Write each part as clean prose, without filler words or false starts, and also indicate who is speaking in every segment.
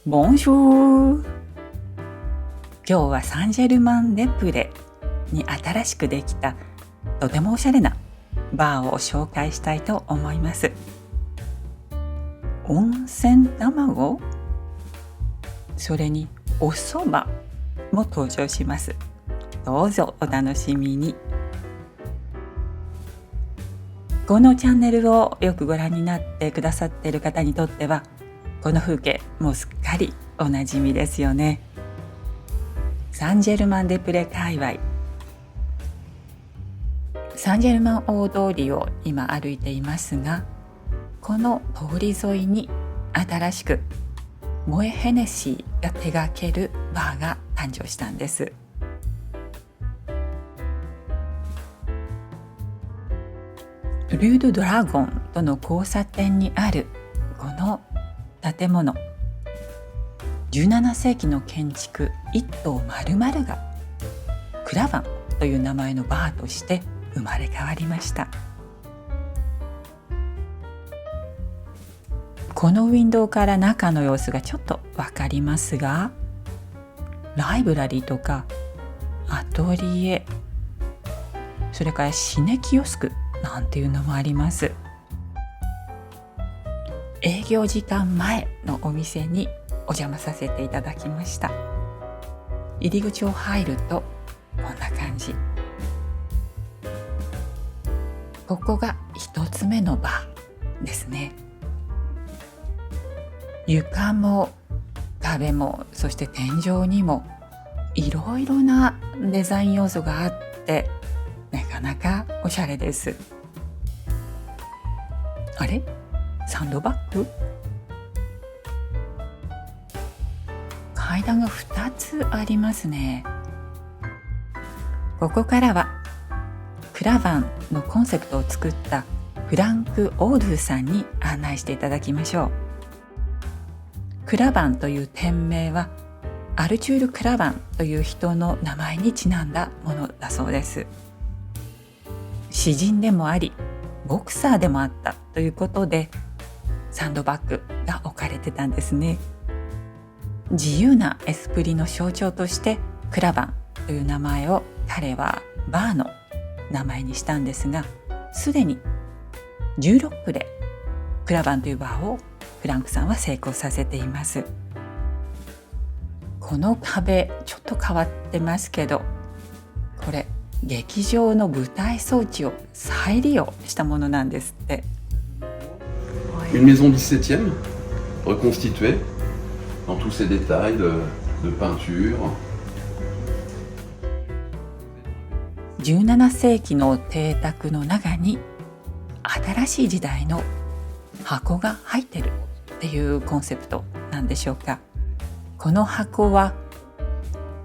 Speaker 1: ボンジュール。今日はサンジェルマン・デ・プレに新しくできたとてもおしゃれなバーを紹介したいと思います。温泉卵、それにお蕎麦も登場します。どうぞお楽しみに。このチャンネルをよくご覧になってくださっている方にとっては、この風景もうすっかりおなじみですよね。サンジェルマン・デ・プレ界隈、サンジェルマン大通りを今歩いていますが、この通り沿いに新しくモエ・ヘネシーが手掛けるバーが誕生したんです。ルード・ドラゴンとの交差点にあるこの建物、17世紀の建築一棟丸々がクラバンという名前のバーとして生まれ変わりました。このウィンドウから中の様子がちょっとわかりますが、ライブラリーとかアトリエ、それからシネキオスクなんていうのもあります。営業時間前のお店にお邪魔させていただきました。入り口を入るとこんな感じ。ここが一つ目のバーですね。床も壁も、そして天井にもいろいろなデザイン要素があって、なかなかおしゃれです。あれ？サンドバッグ？階段が2つありますね。ここからはクラバンのコンセプトを作ったフランク・オードゥさんに案内していただきましょう。クラバンという店名はアルチュール・クラバンという人の名前にちなんだものだそうです。詩人でもありボクサーでもあったということで、サンドバッグが置かれてたんですね。自由なエスプリの象徴としてクラバンという名前を彼はバーの名前にしたんですが、すでに16区でクラバンというバーをフランクさんは成功させています。この壁ちょっと変わってますけど、これ劇場の舞台装置を再利用したものなんですって。
Speaker 2: Une maison 17e, reconstituée dans tous ses détails de peinture.
Speaker 1: 17世紀の邸宅の中に新しい時代の箱が入ってるっていうコンセプトなんでしょうか。この箱は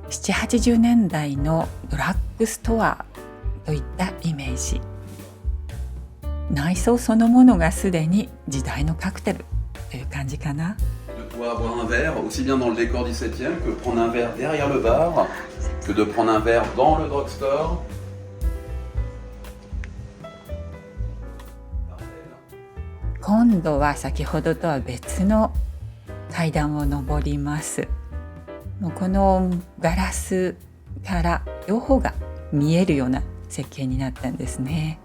Speaker 1: 7、80年代のドラッグストアといったイメージ。内装そのものがすでに時代のカクテルという感じかな。
Speaker 2: De pouvoir boire un verre aussi bien dans le décor 17e que prendre un verre derrière le bar, que de prendre un verre dans le drugstore.
Speaker 1: 今度は先ほどとは別の階段を上ります。もうこのガラスから両方が見えるような設計になったんですね。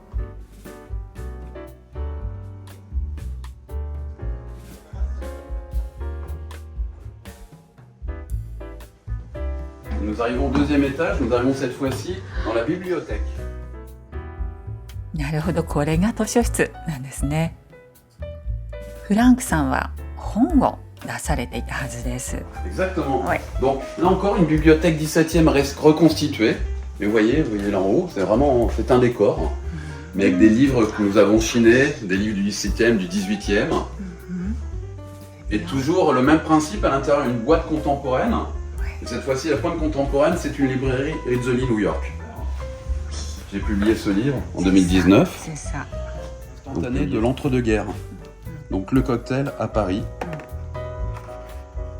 Speaker 2: Nous arrivons au deuxième étage, nous arrivons cette fois-ci dans la bibliothèque.
Speaker 1: なるほど、これが図書室なんですね。フランクさんは本を出されていたはずです。
Speaker 2: Exactement.
Speaker 1: Ouais.
Speaker 2: Donc là encore une bibliothèque 17e reconstituée. Mais vous voyez là en haut, c'est un décor, mais avec des livres que nous avons chinés, des livres du 17e, du 18e. Et toujours le même principe à l'intérieur, une boîte contemporaine. Et cette fois-ci, la pointe contemporaine, c'est une librairie Rizzoli New York. J'ai publié ce livre en 2019.
Speaker 1: C'est ça.
Speaker 2: Instantané de l'entre-deux-guerres. Donc le cocktail à Paris.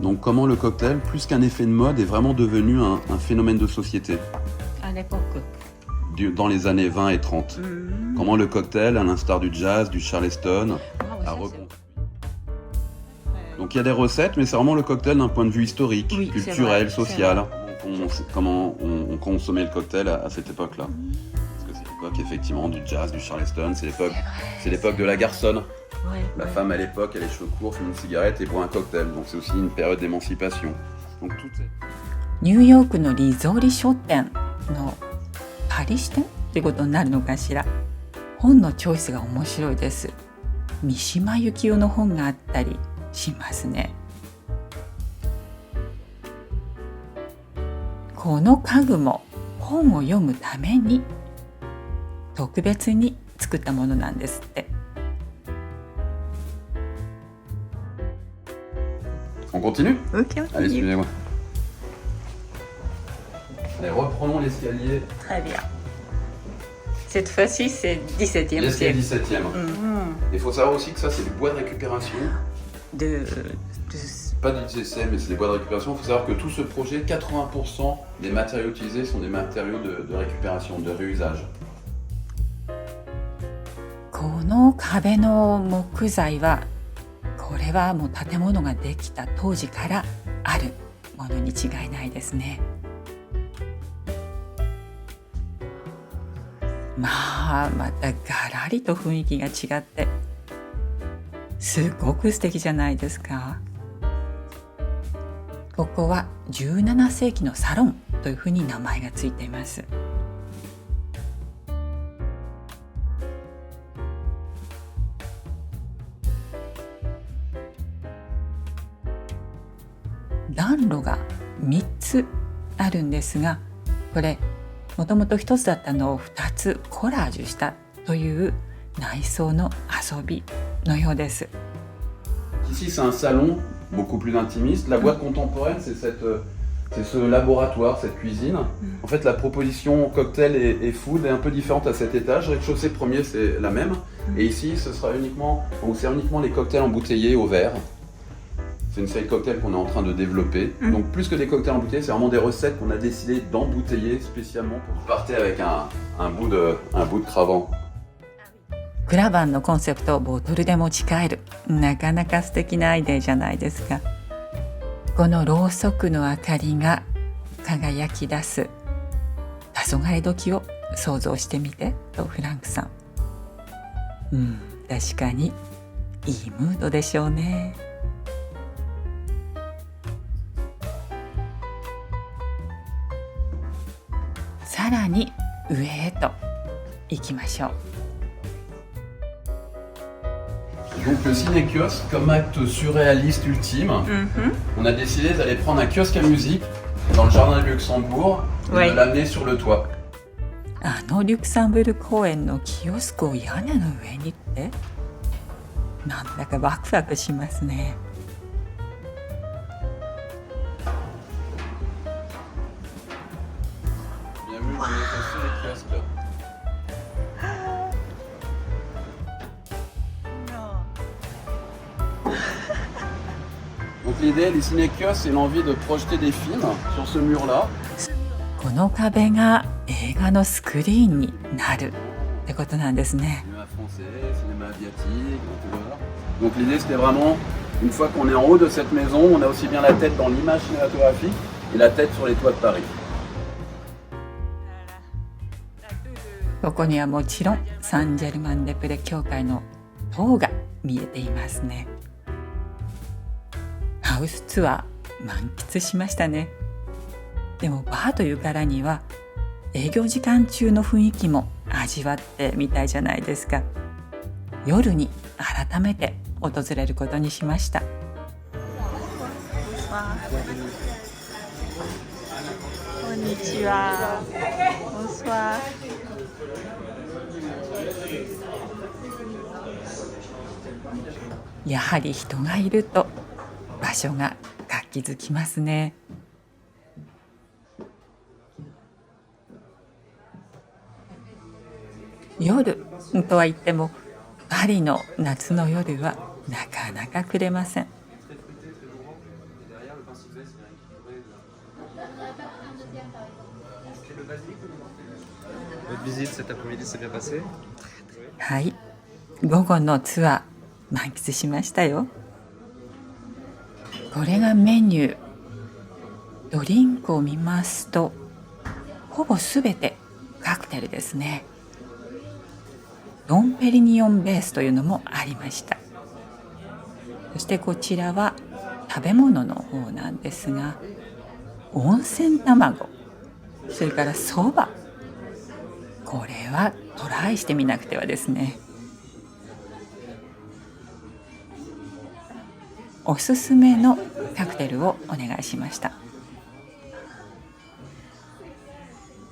Speaker 2: Donc comment le cocktail, plus qu'un effet de mode, est vraiment devenu un phénomène de société.
Speaker 1: À l'époque.
Speaker 2: Dans les années 20 et 30. Comment le cocktail, à l'instar du jazz, du Charleston, a reconstruit. Donc Donc il y a des recettes, mais c'est vraiment le cocktail d'un point de vue historique,
Speaker 1: Oui, c'est
Speaker 2: culturel,
Speaker 1: vrai,
Speaker 2: social. Comment on consommait le cocktail à cette époque-là. Parce que c'est l'époque effectivement du jazz, du charleston, c'est l'époque de la garçonne. La femme à l'époque a les cheveux courts, fume une cigarette et boit un cocktail. Donc c'est aussi une période d'émancipation. Donc tout est...
Speaker 1: ニューヨークのリゾーリ書店のパリ支店ってことになるのかしら。本のチョイスが面白いです。三島由紀夫の本があったりしますね。この家具も本を読むために特別に作ったものなんですって。
Speaker 2: On continue?
Speaker 1: Ok,
Speaker 2: Allez, suivez-moi. Allez, reprenons l'escalier.
Speaker 1: Très bien. Cette fois-ci, c'est 17e
Speaker 2: L'escalier
Speaker 1: siècle.
Speaker 2: 17e. Il faut savoir aussi que ça, c'est du bois de récupération.
Speaker 1: De...
Speaker 2: Pas du TC, mais c'est des bois de récupération. Il faut savoir que tout ce projet, 80% des matériaux utilisés sont des matériaux de récupération, de réusage.
Speaker 1: この壁の木材は、これはもう建物ができた当時からあるものに違いないですね。またガラリと雰囲気が違ってすごく素敵じゃないですか。ここは17世紀のサロンというふうに名前がついています。暖炉が3つあるんですが、これもともと1つだったのを2つコラージュしたという内装の遊びのようです。
Speaker 2: Ici, c'est un salon beaucoup plus intimiste. La boîte contemporaine, c'est ce laboratoire, cette cuisine. En fait, la proposition cocktail et food est un peu différente à cet étage. Rez-de-chaussée premier, c'est la même. Et ici, c'est uniquement les cocktails embouteillés au verre. C'est une série de cocktails qu'on est en train de développer. Donc plus que des cocktails embouteillés, c'est vraiment des recettes qu'on a décidé d'embouteiller spécialement pour partir avec un bout de cravant.
Speaker 1: クラバンのコンセプトをボトルで持ち帰る、なかなか素敵なアイデアじゃないですか。このろうそくの明かりが輝き出す黄昏時を想像してみてとフランクさん。確かにいいムードでしょうね。さらに上へと行きましょう。
Speaker 2: Donc le ciné-kiosque, comme acte surréaliste ultime, on a décidé d'aller prendre un kiosque à musique dans le jardin du Luxembourg et de l'amener sur le toit.
Speaker 1: リュクサンブル公園のキオスクを屋根の上にってなんだかワクワクしますね。
Speaker 2: Donc l'idée des ciné-kiosques, c'est l'envie de projeter des films sur ce mur-là.
Speaker 1: この壁が映画のスクリーンになるってことなんですね。
Speaker 2: Cinéma français, cinéma asiatique, donc l'idée c'était vraiment, une fois qu'on est en haut de cette maison, on a aussi bien la tête dans l'image cinématographique et la tête sur les toits de Paris.
Speaker 1: ここにはもちろんサンジェルマン・デ・プレ教会の塔が見えていますね。ハウスツアー満喫しましたね。でもバーというからには営業時間中の雰囲気も味わってみたいじゃないですか。夜に改めて訪れることにしました。こんにちは。やはり人がいると場所が活気づきますね。夜とは言ってもパリの夏の夜はなかなか暮れません。はい、午後のツアー満喫しましたよ。これがメニュー。ドリンクを見ますとほぼすべてカクテルですね。ドンペリニオンベースというのもありました。そしてこちらは食べ物の方なんですが、温泉卵、それからそば、これはトライしてみなくてはですね。おすすめのカクテルをお願いしました。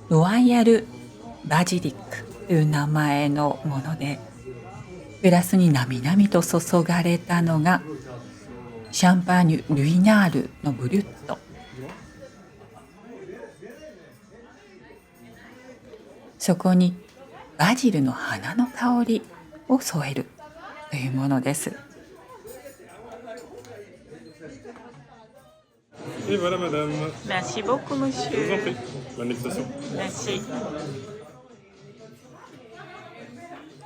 Speaker 1: ロワイヤルバジリックという名前のもので、グラスになみなみと注がれたのがシャンパーニュ・ルイナールのブリュット。そこにバジルの花の香りを添えるというものです。
Speaker 3: Et voilà, madame.
Speaker 1: Merci beaucoup,
Speaker 3: Je vous en
Speaker 1: monsieur.
Speaker 3: prie. Bonne dégustation.
Speaker 1: Merci.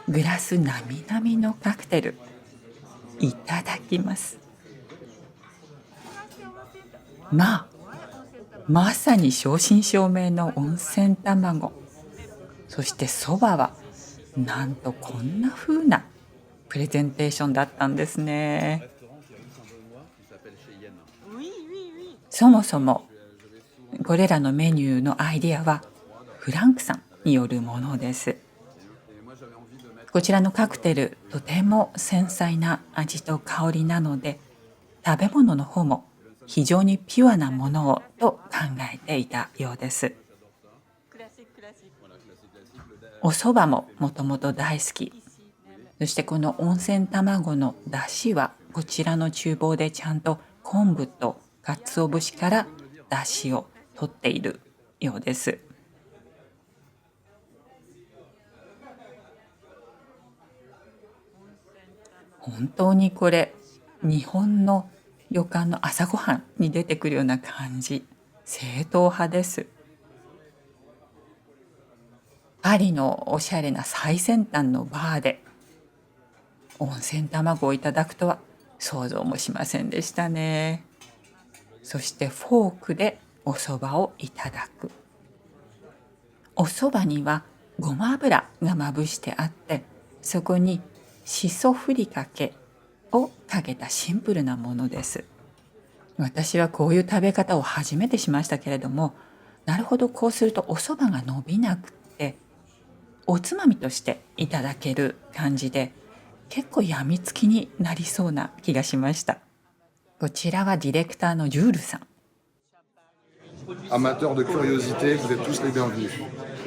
Speaker 1: グラスなみなみのカクテル、いただきます。まさに正真正銘の温泉卵。そしてそばはなんとこんな風なプレゼンテーションだったんですね。そもそもこれらのメニューのアイデアはフランクさんによるものです。こちらのカクテル、とても繊細な味と香りなので、食べ物の方も非常にピュアなものをと考えていたようです。お蕎麦ももともと大好き。そしてこの温泉卵の出汁はこちらの厨房でちゃんと昆布と鰹節から出汁を取っているようです。本当にこれ日本の旅館の朝ごはんに出てくるような感じ、正統派です。パリのおしゃれな最先端のバーで温泉卵をいただくとは想像もしませんでしたね。そしてフォークでお蕎麦をいただく。お蕎麦にはごま油がまぶしてあって、そこにしそふりかけをかけたシンプルなものです。私はこういう食べ方を初めてしましたけれども、なるほど、こうするとお蕎麦が伸びなくておつまみとしていただける感じで、結構やみつきになりそうな気がしました。こちらはディレクターのジュールさん。
Speaker 4: Amateurs de curiosité, vous êtes tous les bienvenus.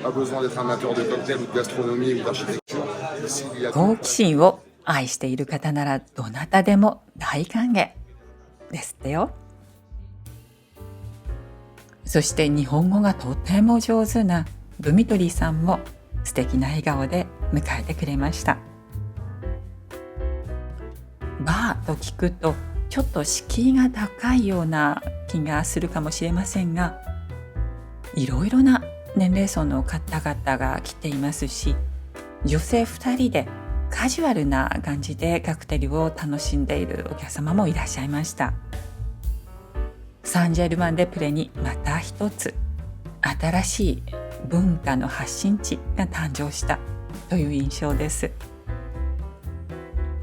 Speaker 4: Pas besoin d'être amateur de cocktail ou de gastronomie ou d'architecture. Ici, il y a
Speaker 1: 好奇心を愛している方ならどなたでも大歓迎ですってよ。そして日本語がとても上手なドミトリーさんも素敵な笑顔で迎えてくれました。バーと聞くとちょっと敷居が高いような気がするかもしれませんが、いろいろな年齢層の方々が来ていますし、女性2人でカジュアルな感じでカクテルを楽しんでいるお客様もいらっしゃいました。サンジェルマン・デ・プレにまた一つ新しい文化の発信地が誕生したという印象です。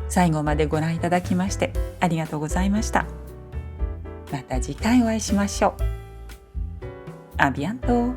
Speaker 1: 最後までご覧いただきましてありがとうございました。また次回お会いしましょう。アビアント。